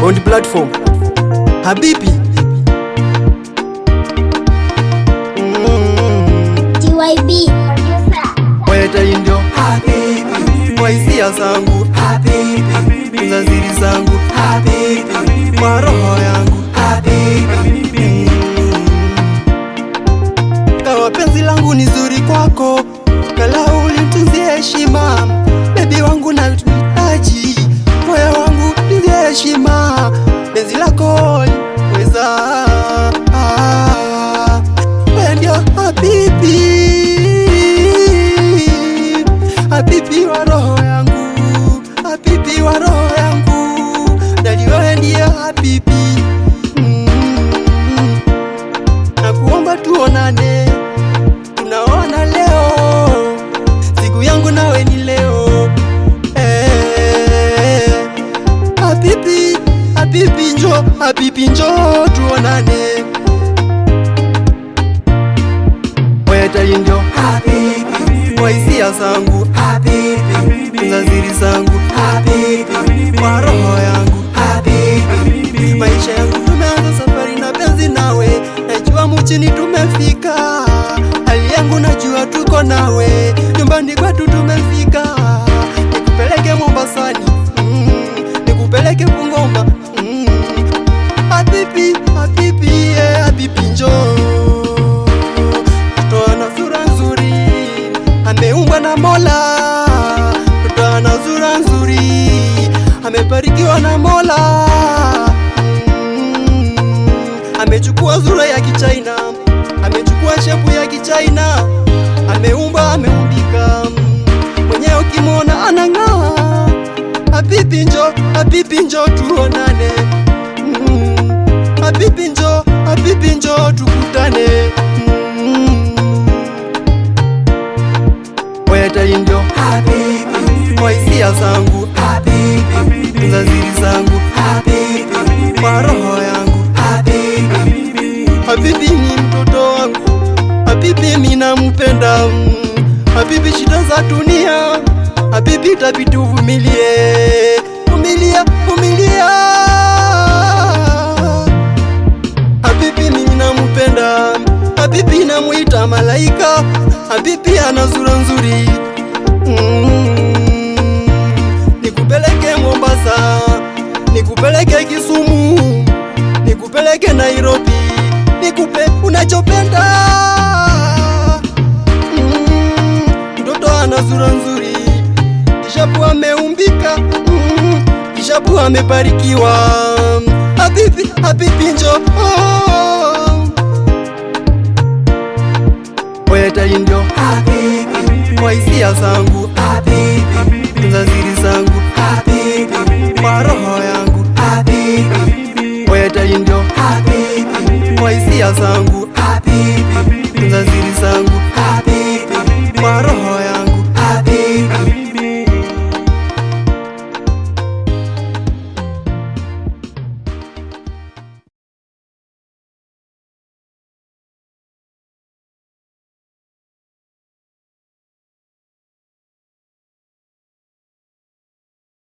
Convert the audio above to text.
on the platform. Habibi TYB producer. Weta indio habibi, kwa hisia zangu habibi, tunaziri zangu habibi, kwa roho yangu habibi. Kawa penzi langu ni zuri kwako, kala ulitunzie heshima. Baby wangu na tuhitaji, moyo wangu tunzie heshima. Penzi lako weza wewe ndio habibi, habibi wa roho yangu, habibi wa roho yangu. Dali wewe ndiye habibi. Nakuomba tuonane, tunaona leo, siku yangu nawe ni leo. Habibi, habibi njoo, habibi njoo tuonane. Weta indio habibi, kwa hisia zangu habibi, tunaziri zangu habibi, kwa roho yangu habibi. Maisha yangu tumeanza safari na penzi nawe, najua mchini tumefika. Hali yangu najua tuko nawe, nyumbani kwetu tumefika. Nikupeleke Mombasani, nikupeleke Bungoma. Habibi, habibi, habibi njoo. Mtoto ana sura nzuri, ameumbwa na Mola. Mtoto ana sura nzuri, amebarikiwa na Mola. Amechukua sura ya Kichina, amechukua shepu ya Kichina, ameumba, ameumbika, mwenyewe ukimwona anang'aa. Habibi njoo, habibi njoo tuonane. Habibi njoo, habibi njoo tukutane. Weta indio habibi, kwa hisia zangu habibi, tunaziri zangu habibi, kwa roho yangu habibi. Habibi ni mtoto wangu, habibi mimi nampenda. Habibi shida za dunia, habibi tabidi uvumilie, vumilia, vumilia. Habibi mimi nampenda, habibi namuita malaika. Habibi ana sura nzuri. Nikupeleke Mombasa, nikupeleke Kisumu, nikupeleke Nairobi, nikupe unachopenda. Mtoto ana sura nzuri, kishapu ameumbika, kishapu amebarikiwa. Habibi, habibi njoo. Weta indio habibi, kwa hisia zangu habibi, tunaziri zangu habibi, kwa roho yangu habibi. Weta indio habibi, kwa hisia zangu